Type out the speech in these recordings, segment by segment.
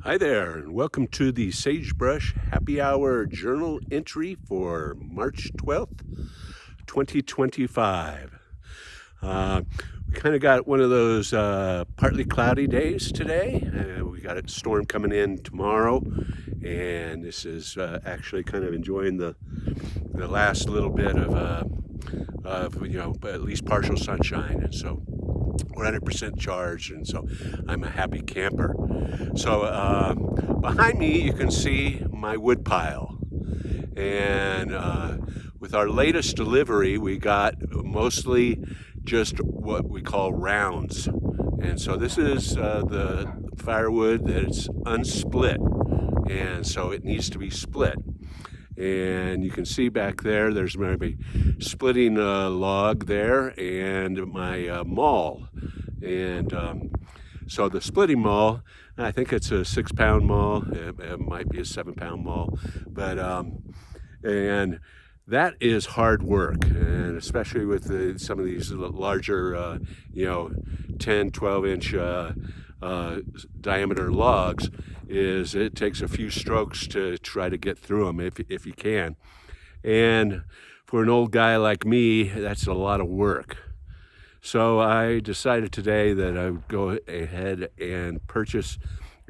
Hi there, and welcome to the Sagebrush Happy Hour Journal entry for March 12th, 2025. We kind of got one of those partly cloudy days today. We got a storm coming in tomorrow, and this is actually kind of enjoying the last little bit of at least partial sunshine, and so 100% charged, and so I'm a happy camper. So behind me you can see my wood pile, and with our latest delivery we got mostly just what we call rounds, and so this is the firewood that's unsplit, and so it needs to be split. And you can see back there's maybe splitting a log there and my maul. And so the splitting maul, I think it's a 6-pound maul. It might be a 7-pound maul, but and that is hard work, and especially with some of these larger, 10, 12-inch diameter logs, is it takes a few strokes to try to get through them if you can. And for an old guy like me, that's a lot of work. So I decided today that I would go ahead and purchase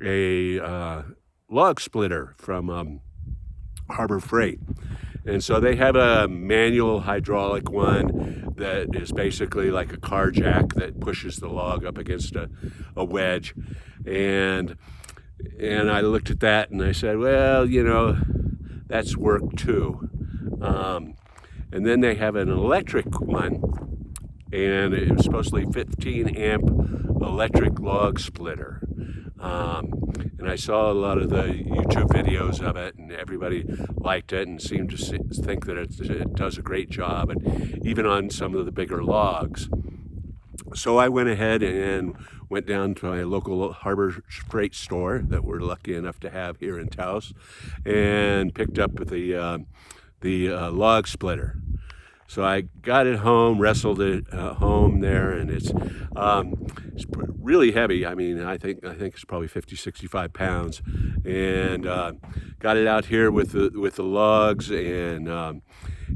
a log splitter from Harbor Freight. And so they have a manual hydraulic one that is basically like a car jack that pushes the log up against a wedge. And I looked at that and I said, well, that's work too. And then they have an electric one, and it was supposedly 15 amp electric log splitter. And I saw a lot of the YouTube videos of it, and everybody liked it and seemed to think that it does a great job, and even on some of the bigger logs. So I went ahead and went down to my local Harbor Freight store that we're lucky enough to have here in Taos, and picked up the log splitter. So I got it home, wrestled it home there, and it's really heavy. I mean, I think it's probably 50, 65 pounds, and got it out here with the logs, and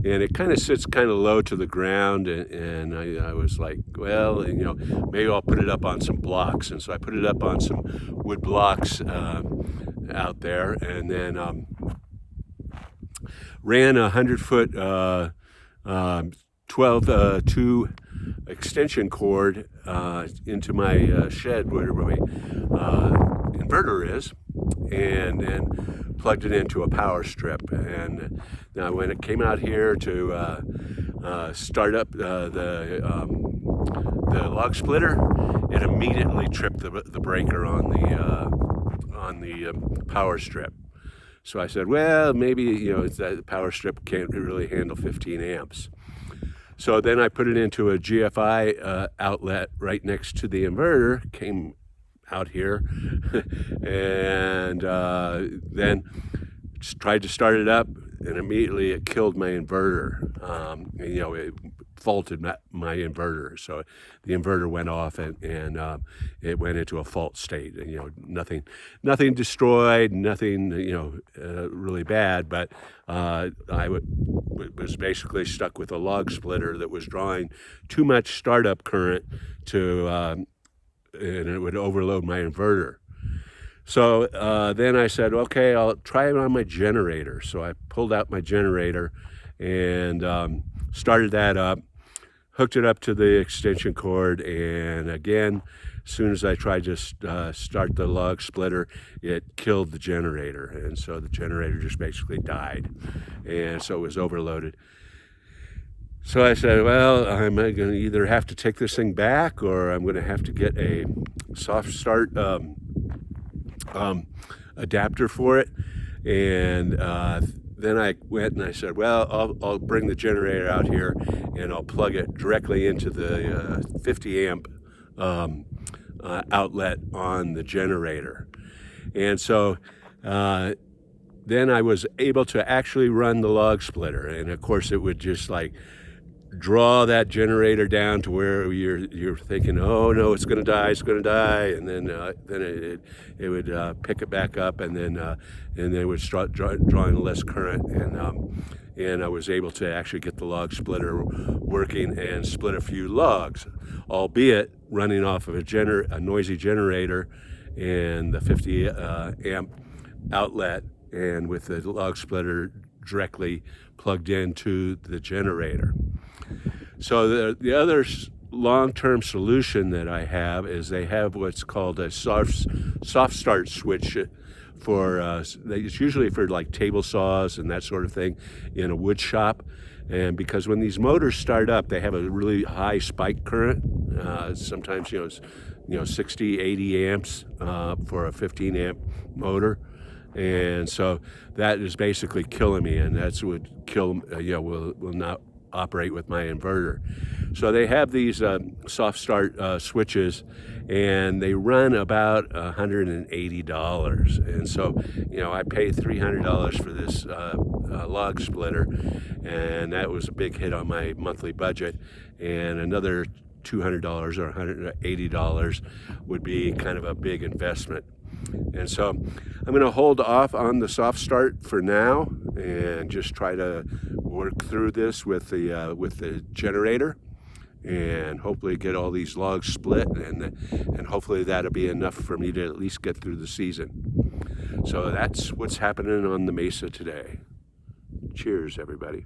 it kind of sits kind of low to the ground, and I was like, well, maybe I'll put it up on some blocks, and so I put it up on some wood blocks out there, and then ran a 100-foot 12-2 extension cord into my shed where my inverter is, and then plugged it into a power strip. And now when it came out here to start up the log splitter, it immediately tripped the breaker on the power strip. So I said, well, maybe, it's that the power strip can't really handle 15 amps. So then I put it into a GFI outlet right next to the inverter, came out here, and then tried to start it up, and immediately it killed my inverter. It faulted my inverter. So the inverter went off, and it went into a fault state. And nothing destroyed, nothing really bad, but I was basically stuck with a log splitter that was drawing too much startup current and it would overload my inverter. So then I said, okay, I'll try it on my generator. So I pulled out my generator and started that up, hooked it up to the extension cord, and again, as soon as I tried to start the log splitter, it killed the generator, and so the generator just basically died, and so it was overloaded. So I said, well, I'm going to either have to take this thing back, or I'm going to have to get a soft start adapter for it. And then I went and I said, well, I'll bring the generator out here and I'll plug it directly into the 50 amp outlet on the generator. And so then I was able to actually run the log splitter. And of course it would just like draw that generator down to where you're thinking, oh no, it's going to die, and then it would pick it back up, and then it would start drawing less current, and I was able to actually get the log splitter working and split a few logs, albeit running off of a noisy generator and the 50 amp outlet, and with the log splitter directly plugged into the generator. So the other long-term solution that I have is they have what's called a soft start switch for it's usually for like table saws and that sort of thing in a wood shop. And because when these motors start up, they have a really high spike current, sometimes 60, 80 amps for a 15 amp motor. And so that is basically killing me, and that's would kill, will not operate with my inverter. So they have these soft start switches, and they run about $180. And so, I paid $300 for this log splitter, and that was a big hit on my monthly budget. And another $200 or $180 would be kind of a big investment. And so I'm going to hold off on the soft start for now and just try to work through this with the generator, and hopefully get all these logs split, and hopefully that'll be enough for me to at least get through the season. So that's what's happening on the Mesa today. Cheers, everybody.